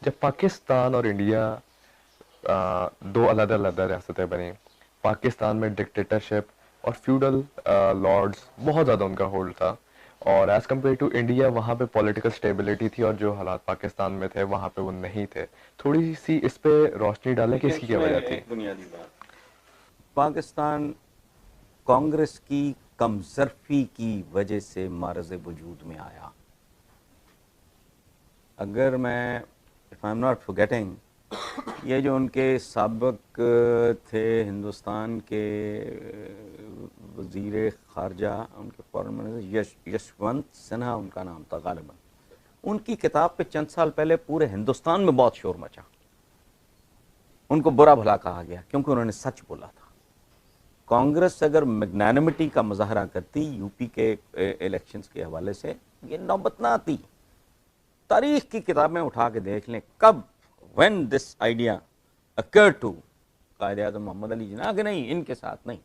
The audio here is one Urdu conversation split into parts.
جب پاکستان اور انڈیا دو علیحدہ علیحدہ ریاستیں بنی، پاکستان میں ڈکٹیٹرشپ اور فیوڈل لارڈز بہت زیادہ ان کا ہولڈ تھا، اور ایز کمپیئر ٹو انڈیا وہاں پہ پولیٹیکل اسٹیبلٹی تھی، اور جو حالات پاکستان میں تھے وہاں پہ وہ نہیں تھے. تھوڑی سی اس پہ روشنی ڈالیں کہ دیکھیں اس کی اس کیا میں وجہ تھی؟ ایک بنیادی بات، پاکستان کانگریس کی کمظرفی کی وجہ سے معرض وجود میں آیا. اگر میں if I'm not forgetting، یہ جو ان کے سابق تھے ہندوستان کے وزیر خارجہ، ان کے فارن منسٹر یشونت سنہا ان کا نام تھا غالباً، ان کی کتاب پہ چند سال پہلے پورے ہندوستان میں بہت شور مچا. ان کو برا بھلا کہا گیا کیونکہ انہوں نے سچ بولا تھا. کانگریس اگر میگنانمٹی کا مظاہرہ کرتی یو پی کے الیکشنز کے حوالے سے، یہ نوبت نہ آتی. تاریخ کی کتابیں اٹھا کے دیکھ لیں کب when this idea occurred to Quaid Azam محمد علی جناح کہ نہیں ان کے ساتھ نہیں،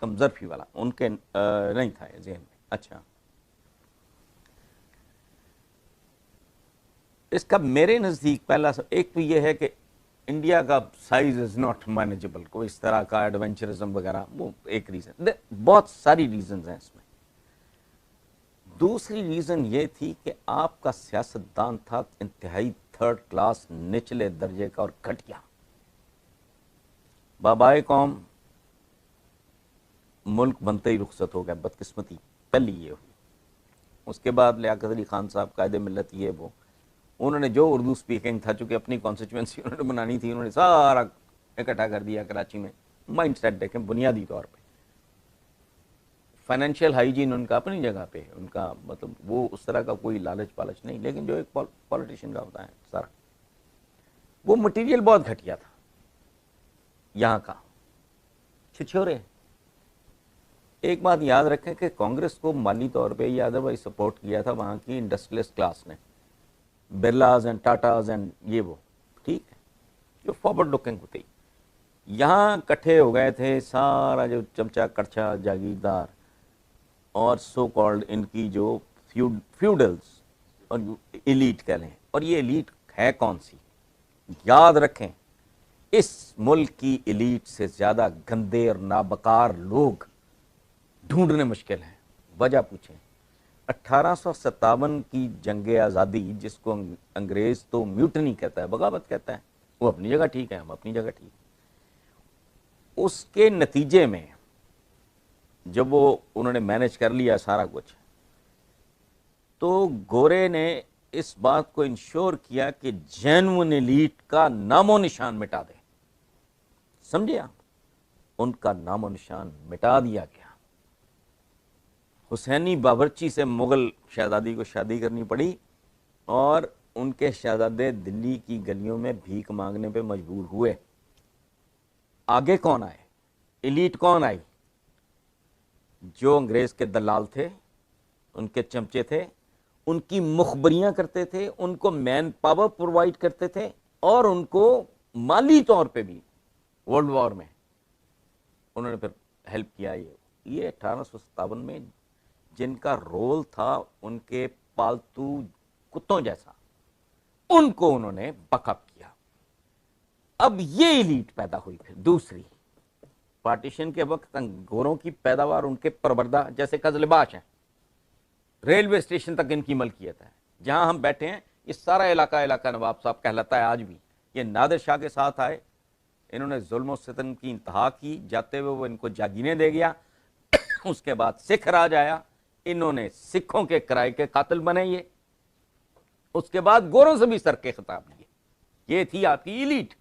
کمظرفی والا ان کے نہیں تھا یہ ذہن میں. اچھا، اس کا میرے نزدیک پہلا ایک تو یہ ہے کہ انڈیا کا سائز از ناٹ مینیجبل، کوئی اس طرح کا ایڈونچرزم وغیرہ، وہ ایک ریزن، بہت ساری ریزنز ہیں اس میں. دوسری ریزن یہ تھی کہ آپ کا سیاستدان تھا انتہائی تھرڈ کلاس، نچلے درجے کا اور گھٹیا. بابائے قوم ملک بنتے ہی رخصت ہو گیا، بدقسمتی پہلی یہ ہوئی. اس کے بعد لیاقت علی خان صاحب قائد ملت، یہ وہ انہوں نے جو اردو سپیکنگ تھا، چونکہ اپنی کانسٹیچوئنسی انہوں نے بنانی تھی، انہوں نے سارا اکٹھا کر دیا کراچی میں. مائنڈ سیٹ دیکھیں بنیادی طور پہ فائنینشیل ہائیجین ان کا اپنی جگہ پہ، ان کا مطلب وہ اس طرح کا کوئی لالچ پالچ نہیں، لیکن جو ایک پولیٹیشین کا ہوتا ہے سارا، وہ مٹیریل بہت گھٹیا تھا یہاں کا، چھچورے. ایک بات یاد رکھیں کہ کانگریس کو مالی طور پہ یا ادروائز سپورٹ کیا تھا وہاں کی انڈسٹریلسٹ کلاس نے، برلاز اینڈ ٹاٹاز اینڈ یہ وہ، ٹھیک ہے، جو فارورڈ لکنگ ہوتی. یہاں کٹھے ہو گئے تھے سارا جو چمچا کڑچا جاگیردار اور سو کالڈ ان کی جو فیوڈلز اور ایلیٹ کہہ لیں. اور یہ ایلیٹ ہے کون سی؟ یاد رکھیں اس ملک کی ایلیٹ سے زیادہ گندے اور نابکار لوگ ڈھونڈنے مشکل ہیں. وجہ پوچھیں، 1857 کی جنگ آزادی جس کو انگریز تو میوٹنی کہتا ہے، بغاوت کہتا ہے، وہ اپنی جگہ ٹھیک ہے، ہم اپنی جگہ ٹھیک. اس کے نتیجے میں جب وہ انہوں نے مینج کر لیا سارا کچھ، تو گورے نے اس بات کو انشور کیا کہ جینون ایلیٹ کا نام و نشان مٹا دے. سمجھے آپ؟ ان کا نام و نشان مٹا دیا گیا. حسینی باورچی سے مغل شہزادی کو شادی کرنی پڑی اور ان کے شہزادے دلی کی گلیوں میں بھیک مانگنے پہ مجبور ہوئے. آگے کون آئے؟ ایلیٹ کون آئی؟ جو انگریز کے دلال تھے، ان کے چمچے تھے، ان کی مخبریاں کرتے تھے، ان کو مین پاور پرووائڈ کرتے تھے، اور ان کو مالی طور پہ بھی ورلڈ وار میں انہوں نے پھر ہیلپ کیا. یہ 1857 میں جن کا رول تھا ان کے پالتو کتوں جیسا، ان کو انہوں نے بک اپ کیا. اب یہ ایلیٹ پیدا ہوئی. پھر دوسری پارٹیشن کے وقت گوروں کی پیداوار ان کے پروردہ جیسے قزلباش ہیں، ریلوے اسٹیشن تک ان کی ملکیت ہے. جہاں ہم بیٹھے ہیں یہ سارا علاقہ نواب صاحب کہلاتا ہے آج بھی. یہ نادر شاہ کے ساتھ آئے، انہوں نے ظلم و ستم کی انتہا کی، جاتے ہوئے وہ ان کو جاگینے دے گیا. اس کے بعد سکھ راج آیا، انہوں نے سکھوں کے کرائے کے قاتل بنے یہ. اس کے بعد گوروں سے بھی سر کے خطاب لیے. یہ تھی آپ کی ایلیٹ.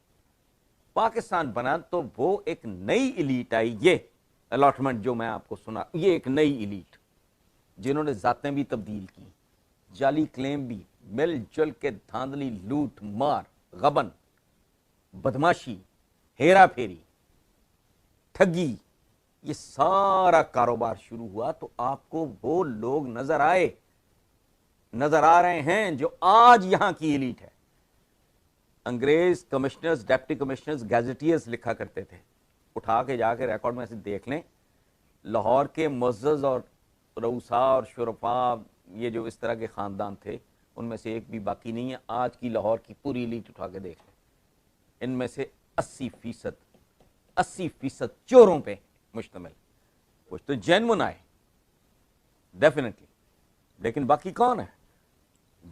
پاکستان بنا تو وہ ایک نئی ایلیٹ آئی. یہ الاٹمنٹ جو میں آپ کو سنا، یہ ایک نئی ایلیٹ جنہوں نے ذاتیں بھی تبدیل کی، جعلی کلیم بھی، مل جل کے دھاندلی، لوٹ مار، غبن، بدماشی، ہیرا پھیری، ٹھگی، یہ سارا کاروبار شروع ہوا. تو آپ کو وہ لوگ نظر آ رہے ہیں جو آج یہاں کی ایلیٹ ہے. انگریز کمشنرز، ڈیپٹی کمشنرز، گیزیٹیئرز لکھا کرتے تھے، اٹھا کے جا کے ریکارڈ میں سے دیکھ لیں. لاہور کے معزز اور رؤسا اور شرفا، یہ جو اس طرح کے خاندان تھے، ان میں سے ایک بھی باقی نہیں ہے. آج کی لاہور کی پوری ایلیٹ اٹھا کے دیکھ لیں, ان میں سے 80% چوروں پہ مشتمل. کچھ تو جینون آئے ڈیفینیٹلی, لیکن باقی کون ہے؟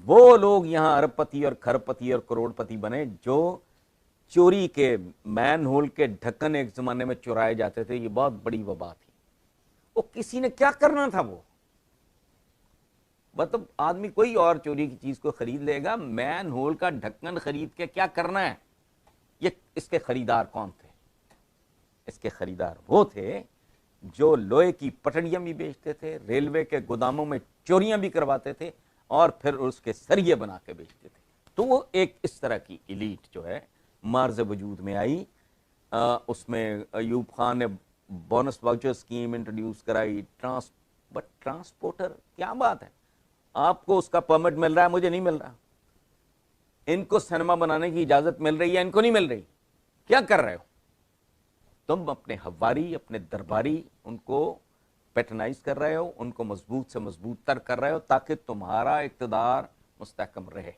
وہ لوگ یہاں ارب پتی اور کھرب پتی اور کروڑ پتی بنے جو چوری کے مین ہول کے ڈھکن ایک زمانے میں چرائے جاتے تھے. یہ بہت بڑی وبا تھی. وہ کسی نے کیا کرنا تھا؟ وہ مطلب آدمی کوئی اور چوری کی چیز کو خرید لے گا, مین ہول کا ڈھکن خرید کے کیا کرنا ہے؟ یہ اس کے خریدار کون تھے؟ اس کے خریدار وہ تھے جو لوہے کی پٹڑیاں بھی بیچتے تھے, ریلوے کے گوداموں میں چوریاں بھی کرواتے تھے, اور پھر اس کے سریے بنا کے بیچتے تھے. تو وہ ایک اس طرح کی ایلیٹ جو ہے مارز وجود میں آئی. اس میں ایوب خان نے بونس واؤچر اسکیم انٹروڈیوس کرائی. ٹرانسپورٹر کیا بات ہے, آپ کو اس کا پرمٹ مل رہا ہے, مجھے نہیں مل رہا. ان کو سینما بنانے کی اجازت مل رہی ہے, ان کو نہیں مل رہی. کیا کر رہے ہو تم؟ اپنے ہواری, اپنے درباری ان کو پیٹرنائز کر رہے ہو, ان کو مضبوط سے مضبوط تر کر رہے ہو تاکہ تمہارا اقتدار مستحکم رہے.